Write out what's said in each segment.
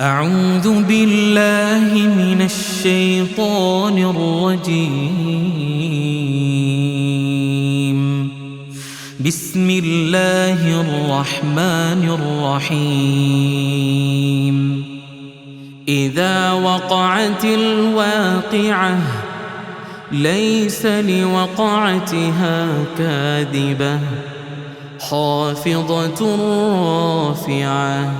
أعوذ بالله من الشيطان الرجيم. بسم الله الرحمن الرحيم. إذا وقعت الواقعة ليس لوقعتها كاذبة خافضة رافعة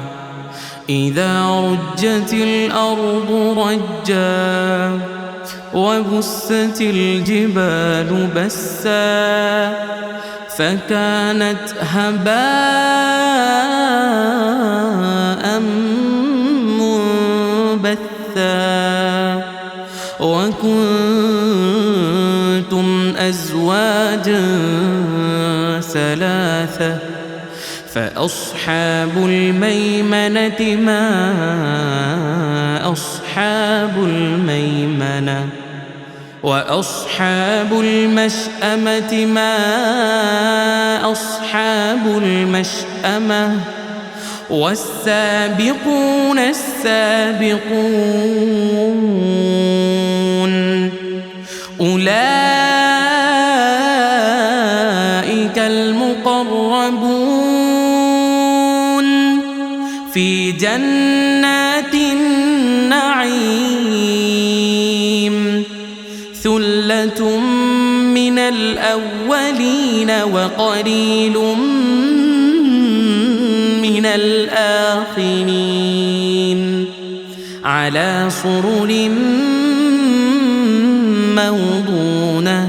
إذا رجت الأرض رجا وبست الجبال بسا فكانت هباء منبثا وكنتم أزواجا ثلاثة فأصحاب الميمنة ما أصحاب الميمنة وأصحاب المشأمة ما أصحاب المشأمة والسابقون السابقون أولئك المقربون في جنات النعيم ثلة من الأولين وقليل من الآخرين على سرر موضونة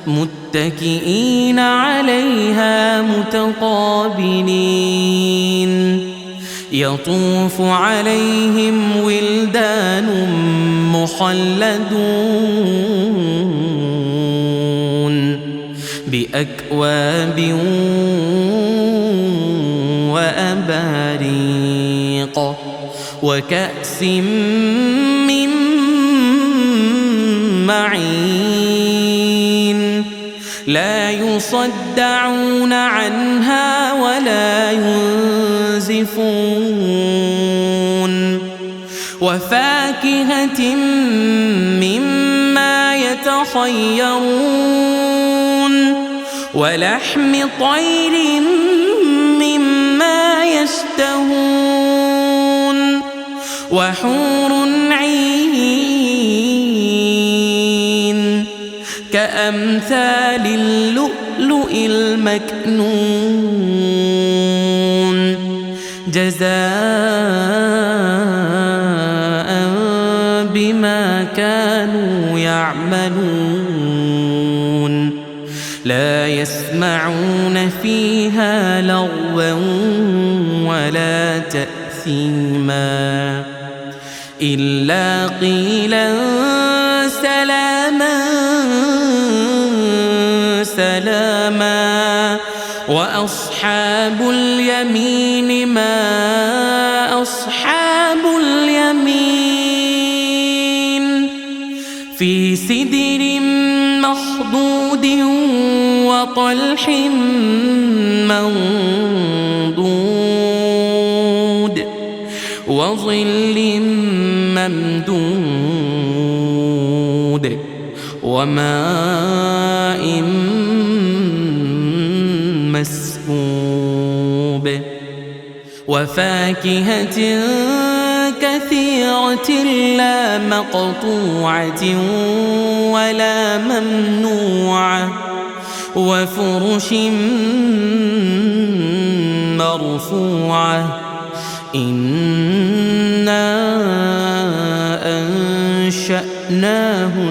متكئين عليها متقابلين يطوف عليهم ولدان مخلدون بأكواب وأباريق وكأس من معين لا يصدعون عنها ولا ينزفون وفاكهة مما يتخيرون ولحم طير مما يشتهون وحور عين كأمثال اللؤلؤ المكنون جزاء بما كانوا يعملون لا يسمعون فيها لغوا ولا تأثيما إلا قيلا سلاما سلاما وأصحاب اليمين ما أصحاب اليمين في سدر مخضود وطلح منضود وظل ممدود وماء مسكوب وفاكهة كثيرة لا مقطوعة ولا ممنوعة وفرش مرفوعة إنا أنشأناهن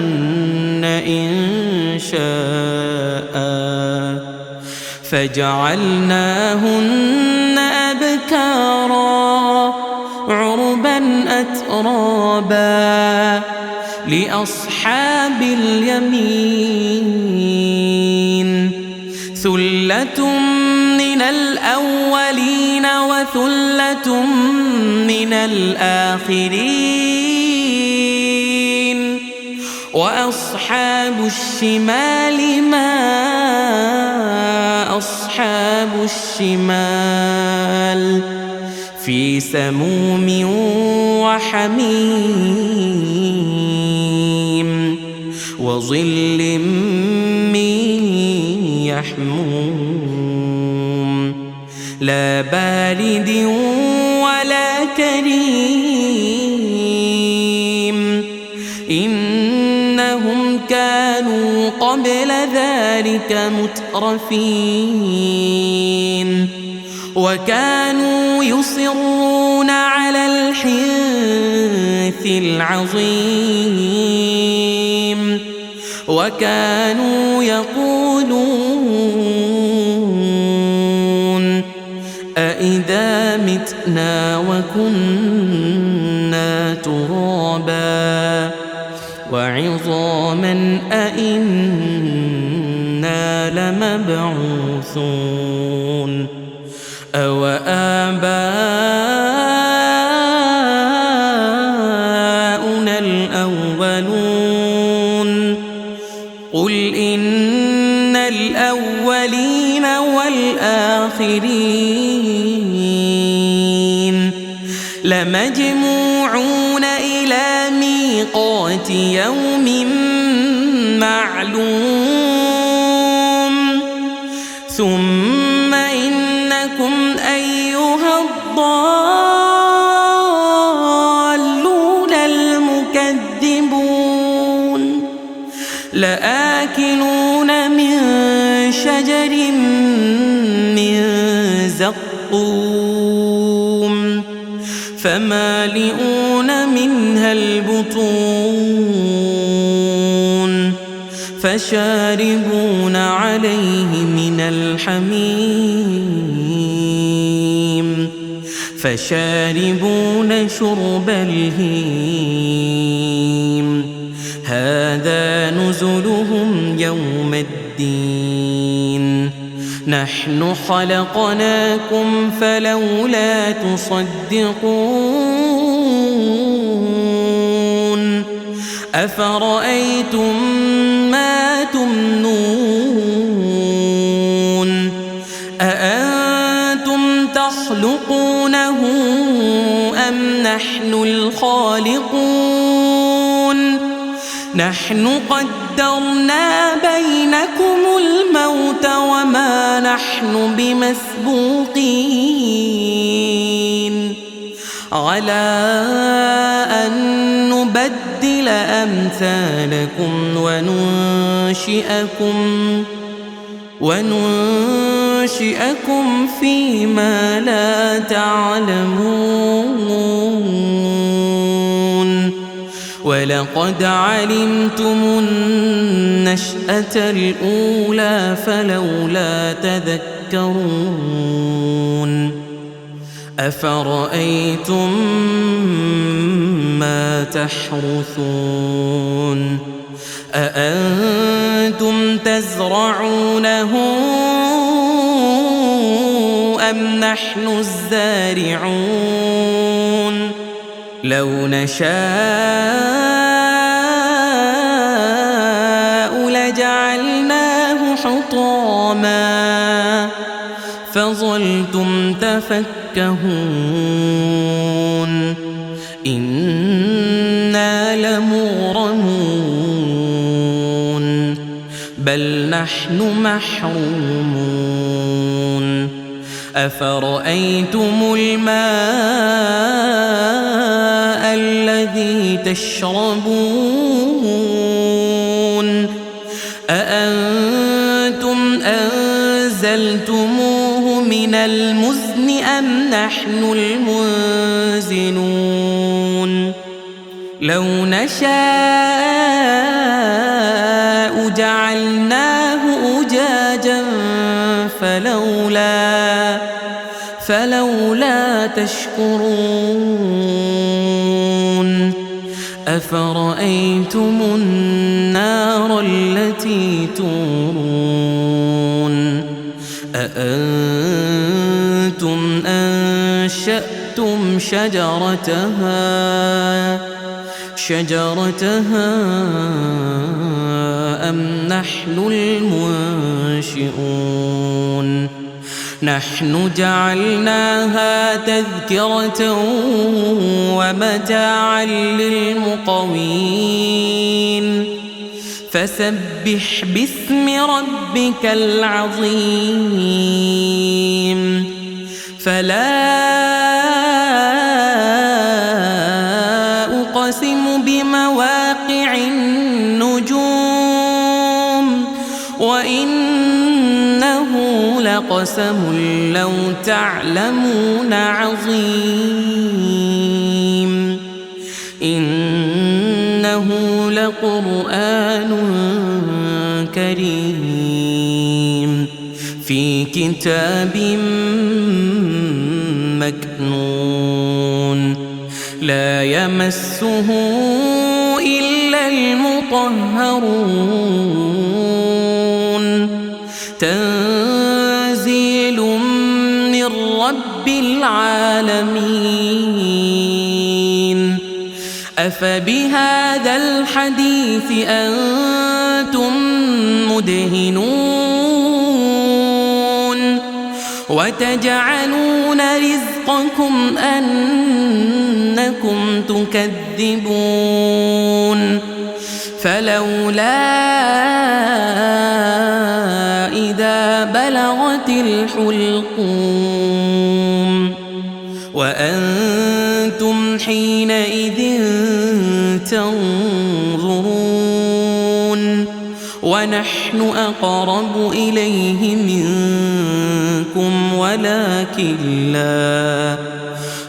إنشاء فجعلناهن أبكارا عربا أترابا لأصحاب اليمين ثلة من الأولين وثلة من الآخرين وأصحاب الشمال ما أصحاب الشمال في سموم وحميم وظل من يحموم لا بارد ولا كريم إنهم كانوا قبل ذلك مترفين وكانوا يصرون على الحنث العظيم وكانوا يقولون أإذا متنا وكنا ترابا وعظاما أإنا لمبعوثون أو آباؤنا الأولون قل إن الأولين والآخرين لمجموعون إلى ميقات يوم معلوم ثم إنكم أيها الضالون المكذبون لآكلون من شجر من زقوم فمالئون منها البطون فشاربون عليه من الحميم فشاربون شرب الهيم هذا نزلهم يوم الدين نحن خلقناكم فلولا تصدقون أفرأيتم ما تمنون أأنتم تخلقونه أم نحن الخالقون نحن قدرنا بينكم الموت وما نحن بمسبوقين على أن نبدل أمثالكم وننشئكم فيما لا تعلمون ولقد علمتم النشأة الأولى فلولا تذكرون أفرأيتم ما تحرثون أأنتم تزرعونه أم نحن الزارعون لو نشاء لجعلناه حطاما فظلتم تفكهون إنا لمغرمون بل نحن محرومون أفرأيتم الماء الذي تشربون أأنتم أنزلتموه من المزن أم نحن المنزلون لو نشاء جعلناه أجاجا فلولا تشكرون أفرأيتم النار التي تورون أأنتم أنشأتم شجرتها أم نحن المنشئون نحن جعلناها تذكرة ومتاعا للمقوين فسبح باسم ربك العظيم فلا أقسم بمواقع النجوم وإنه لقسم لو تعلمون عظيم إنه لقرآن كريم في كتاب مكنون لا يمسه إلا المطهرون تنزيل من رب العالمين أفبهذا الحديث أنتم مدهنون وتجعلون رزقكم أنكم تكذبون فلولا إذا بلغت الحلقوم وأنتم حينئذ تنظرون ونحن أقرب إليه منكم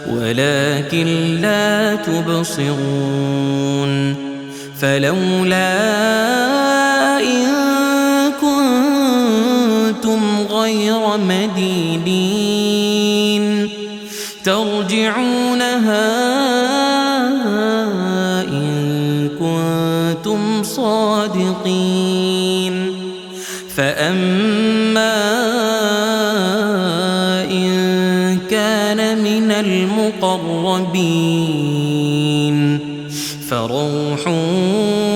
ولكن لا تبصرون فلولا إن كنتم غير مدينين ترجعونها إن كنتم صادقين فأما إن كان من المقربين فروح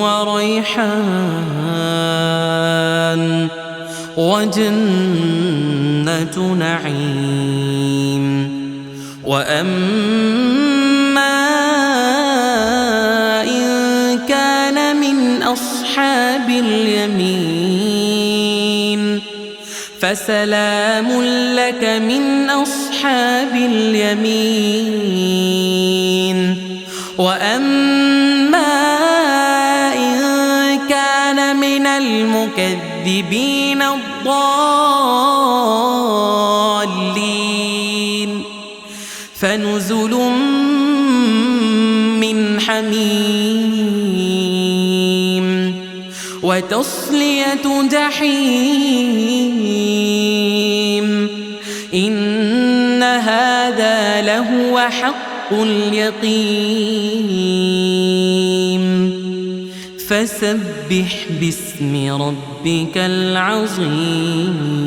وريحان وجنة نعيم وأما إن كان من أصحاب اليمين فسلام لك من أصحاب اليمين وأما إن كان من المكذبين الضالين فنزل من حميم وتصلية جحيم إن هذا لهو حق اليقين فسبح باسم ربك العظيم